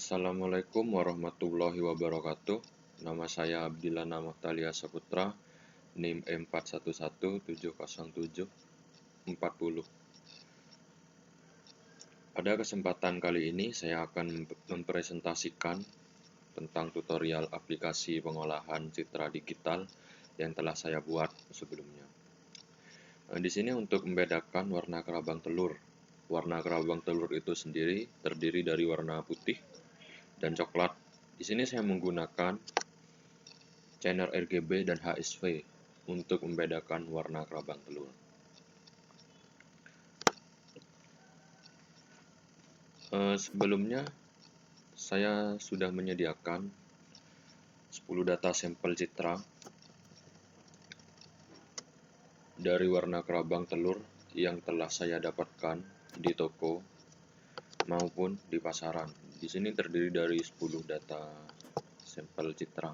Assalamualaikum warahmatullahi wabarakatuh. Nama saya Abdilana Mahtalia Saputra, NIM 41170740. Pada kesempatan kali ini saya akan mempresentasikan tentang tutorial aplikasi pengolahan citra digital yang telah saya buat sebelumnya. Di sini untuk membedakan warna kerabang telur. Warna kerabang telur itu sendiri terdiri dari warna putih dan coklat. Di sini saya menggunakan channel RGB dan HSV untuk membedakan warna kerabang telur. Sebelumnya saya sudah menyediakan 10 data sampel citra dari warna kerabang telur yang telah saya dapatkan di toko maupun di pasaran. Di sini terdiri dari 10 data sampel citra.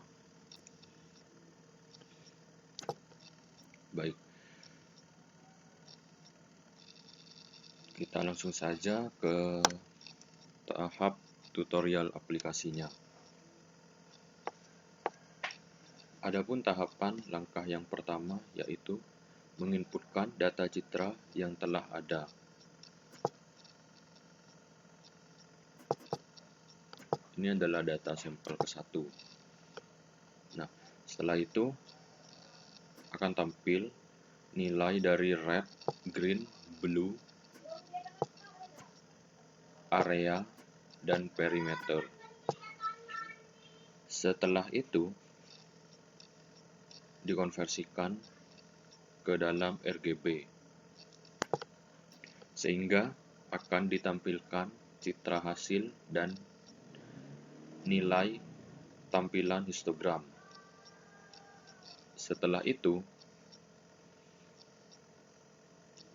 Baik, kita langsung saja ke tahap tutorial aplikasinya. Adapun tahapan langkah yang pertama yaitu menginputkan data citra yang telah ada. Ini adalah data sampel ke-1. Nah, setelah itu akan tampil nilai dari red, green, blue, area, dan perimeter. Setelah itu dikonversikan ke dalam RGB sehingga akan ditampilkan citra hasil dan nilai tampilan histogram. Setelah itu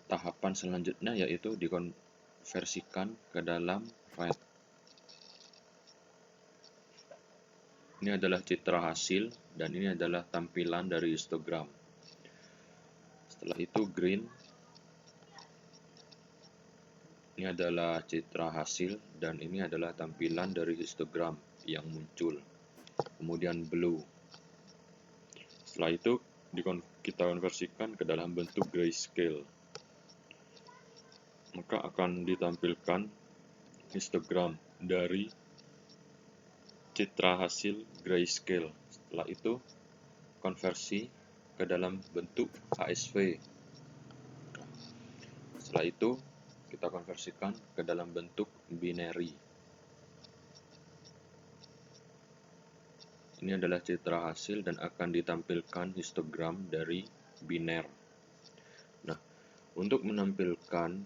tahapan selanjutnya yaitu dikonversikan ke dalam red. Ini adalah citra hasil dan ini adalah tampilan dari histogram. Setelah itu green. Ini adalah citra hasil dan ini adalah tampilan dari histogram yang muncul. Kemudian blue. Setelah itu kita konversikan ke dalam bentuk grayscale. Maka akan ditampilkan histogram dari citra hasil grayscale. Setelah itu konversi ke dalam bentuk HSV. Setelah itu kita konversikan ke dalam bentuk binary. Ini adalah citra hasil dan akan ditampilkan histogram dari biner. Nah, untuk menampilkan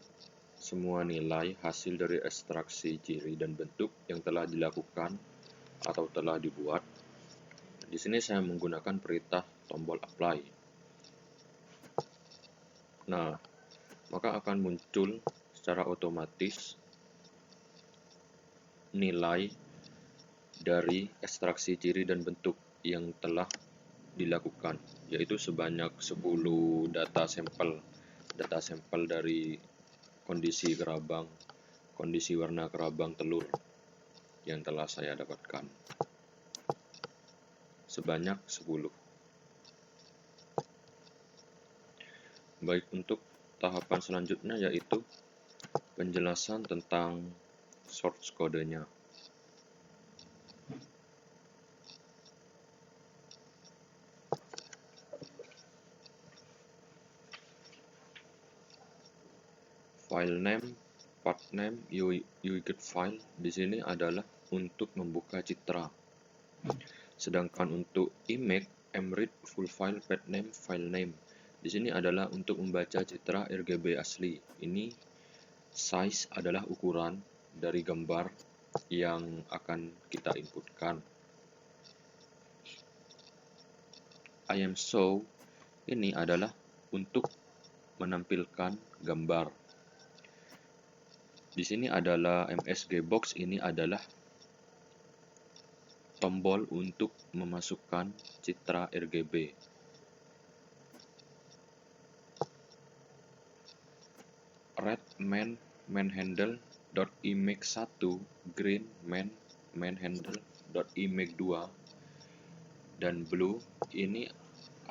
semua nilai hasil dari ekstraksi ciri dan bentuk yang telah dilakukan atau telah dibuat, di sini saya menggunakan perintah tombol apply. Nah, maka akan muncul secara otomatis nilai dari ekstraksi ciri dan bentuk yang telah dilakukan, yaitu sebanyak 10 data sampel dari kondisi kerabang, kondisi warna kerabang telur yang telah saya dapatkan. Sebanyak 10. Baik, untuk tahapan selanjutnya yaitu penjelasan tentang source kodenya. File name, path name, UIKit file di sini adalah untuk membuka citra. Sedangkan untuk image, mread, full file, path name, file name di sini adalah untuk membaca citra RGB asli. Ini size adalah ukuran dari gambar yang akan kita inputkan. IMShow ini adalah untuk menampilkan gambar. Di sini adalah MSG box, ini adalah tombol untuk memasukkan citra RGB. Red main handle dot image 1 green main main handle.image2 dan blue ini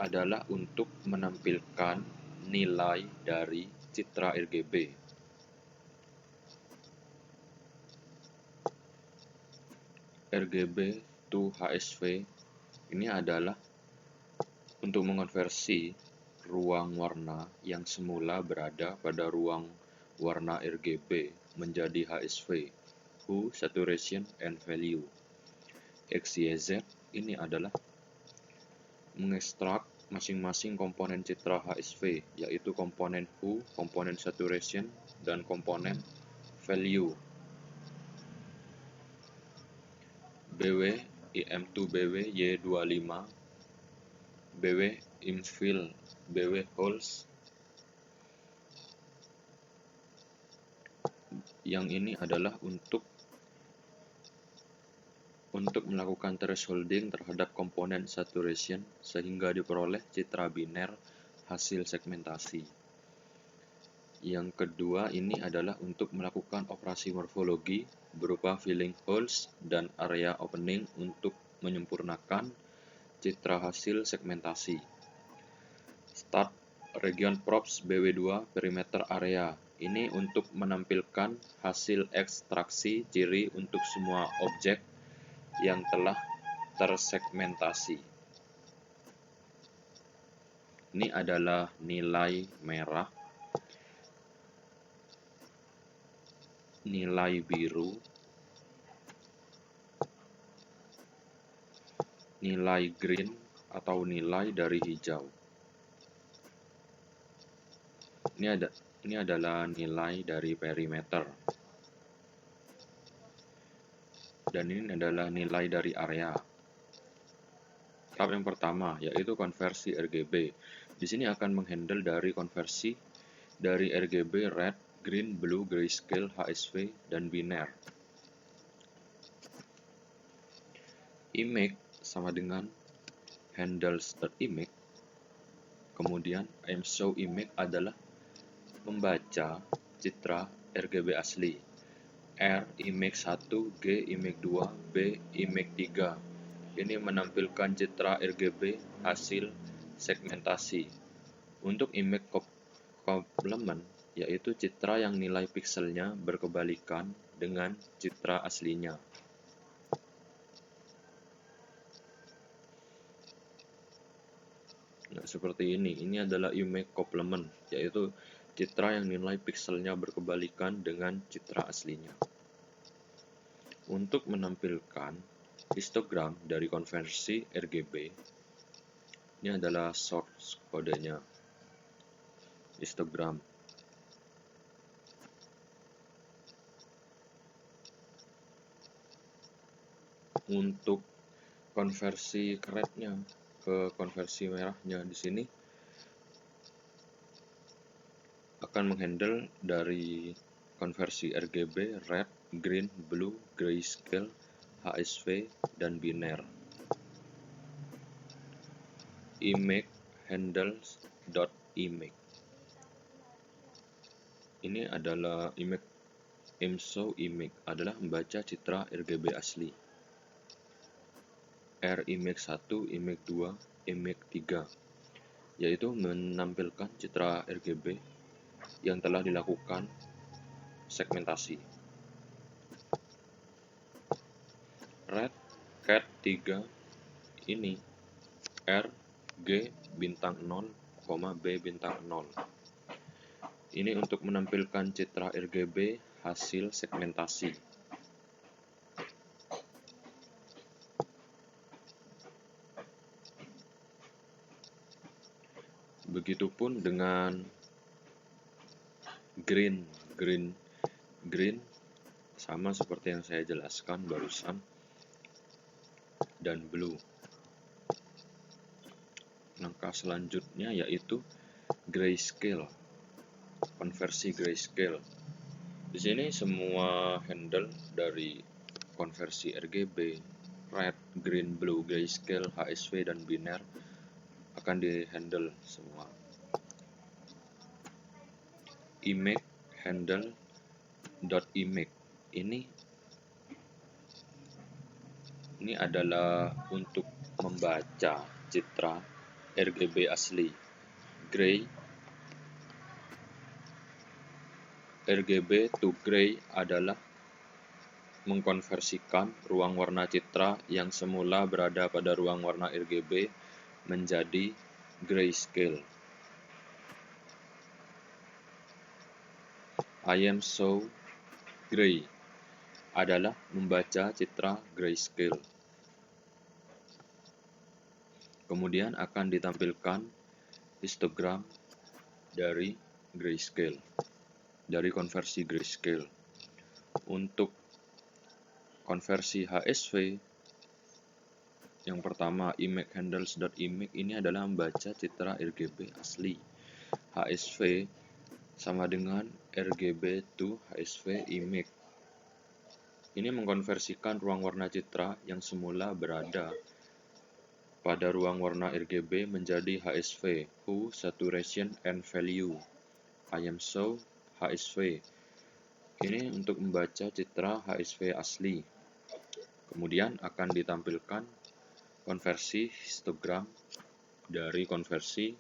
adalah untuk menampilkan nilai dari citra RGB. RGB to HSV ini adalah untuk mengonversi ruang warna yang semula berada pada ruang warna RGB menjadi HSV, Hue, Saturation, and Value. XYZ ini adalah mengekstrak masing-masing komponen citra HSV, yaitu komponen Hue, komponen Saturation, dan komponen Value. BW IM2 BW Y25, BW Infill, BW Holes. Yang ini adalah untuk melakukan thresholding terhadap komponen saturation sehingga diperoleh citra biner hasil segmentasi. Yang kedua ini adalah untuk melakukan operasi morfologi berupa filling holes dan area opening untuk menyempurnakan citra hasil segmentasi. Start region props BW2 perimeter area. Ini untuk menampilkan hasil ekstraksi ciri untuk semua objek yang telah tersegmentasi. Ini adalah nilai merah, nilai biru, nilai green atau nilai dari hijau. Ini adalah nilai dari perimeter. Dan ini adalah nilai dari area. Tahap yang pertama yaitu konversi RGB. Di sini akan menghandle dari konversi dari RGB red, green, blue, grayscale, HSV, dan biner. Image sama dengan handles.image. Kemudian ImShowImage adalah membaca citra RGB asli. R image 1, G image 2, B image 3. Ini menampilkan citra RGB hasil segmentasi. Untuk image complement yaitu citra yang nilai pikselnya berkebalikan dengan citra aslinya. Nah, seperti ini. Ini adalah image complement, yaitu citra yang nilai pikselnya berkebalikan dengan citra aslinya. Untuk menampilkan histogram dari konversi RGB, ini adalah source kodenya, histogram. Untuk konversi rednya ke konversi merahnya di sini akan menghandle dari konversi RGB, red, green, blue, grayscale, HSV, dan biner. Image handles.image. Ini adalah ImShowImage adalah membaca citra RGB asli. R image 1, image 2, image 3, yaitu menampilkan citra RGB yang telah dilakukan segmentasi. Red cat 3 ini R G bintang 0, B bintang 0. Ini untuk menampilkan citra RGB hasil segmentasi. Begitupun dengan green sama seperti yang saya jelaskan barusan, dan blue. Langkah selanjutnya yaitu grayscale, konversi grayscale. Di sini semua handle dari konversi RGB, red, green, blue, grayscale, HSV, dan biner akan di-handle semua. Image handle.image ini Ini adalah untuk membaca citra RGB asli. Gray, RGB to gray adalah mengkonversikan ruang warna citra yang semula berada pada ruang warna RGB menjadi grayscale. I am so gray adalah membaca citra grayscale. Kemudian akan ditampilkan histogram dari grayscale, dari konversi grayscale. Untuk konversi HSV, yang pertama image_handles.image ini adalah membaca citra RGB asli. HSV sama dengan RGB to HSV image. Ini mengkonversikan ruang warna citra yang semula berada pada ruang warna RGB menjadi HSV, Hue, Saturation, and Value. I am so HSV. Ini untuk membaca citra HSV asli. Kemudian akan ditampilkan konversi histogram dari konversi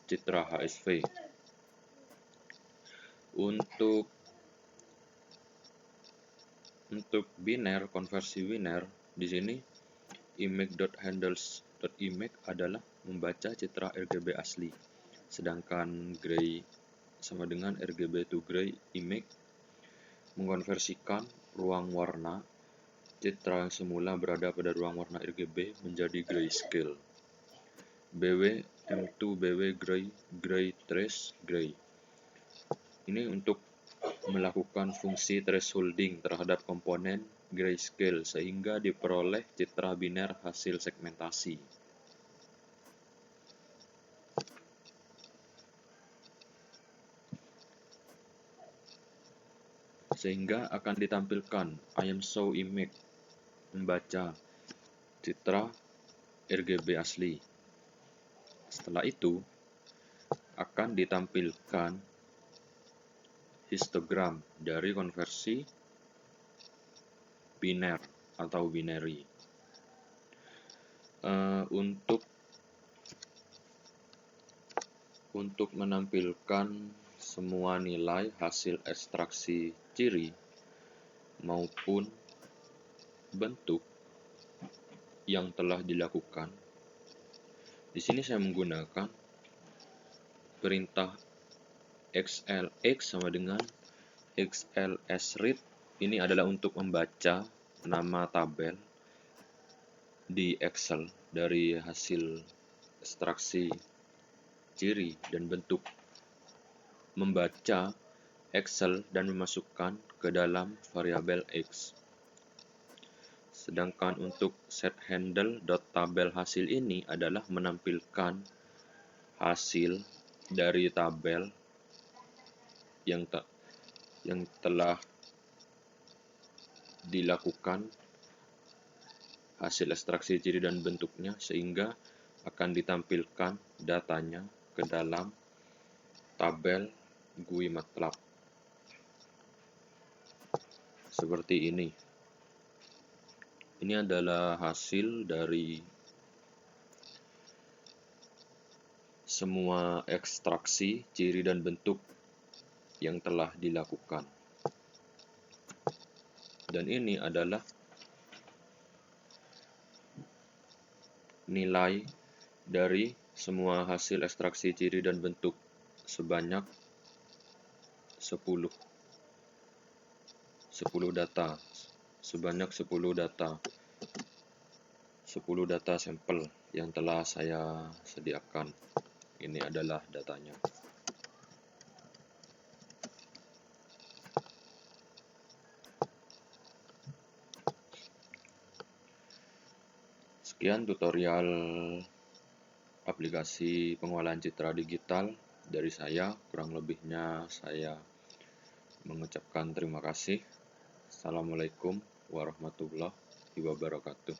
citra HSV. Untuk biner, konversi biner, di sini image.handles.image adalah membaca citra RGB asli, sedangkan gray sama dengan RGB to gray image mengkonversikan ruang warna citra yang semula berada pada ruang warna RGB menjadi grayscale. BW M2 BW gray trace gray. Ini untuk melakukan fungsi thresholding terhadap komponen grayscale sehingga diperoleh citra biner hasil segmentasi. Sehingga akan ditampilkan I am so image membaca citra RGB asli. Setelah itu akan ditampilkan histogram dari konversi biner atau binary. Untuk menampilkan semua nilai hasil ekstraksi ciri maupun bentuk yang telah dilakukan, di sini saya menggunakan perintah XLX sama dengan XLSRead. Ini adalah untuk membaca nama tabel di Excel dari hasil ekstraksi ciri dan bentuk, membaca Excel dan memasukkan ke dalam variabel X. Sedangkan untuk setHandle.tabel hasil ini adalah menampilkan hasil dari tabel yang telah dilakukan hasil ekstraksi ciri dan bentuknya, sehingga akan ditampilkan datanya ke dalam tabel GUI MATLAB seperti ini. Ini adalah hasil dari semua ekstraksi ciri dan bentuk yang telah dilakukan. Dan ini adalah nilai dari semua hasil ekstraksi ciri dan bentuk sebanyak 10 data, sebanyak 10 data sampel yang telah saya sediakan. Ini adalah datanya. Sekian tutorial aplikasi pengolahan citra digital dari saya. Kurang lebihnya saya mengucapkan terima kasih. Assalamualaikum warahmatullahi wabarakatuh.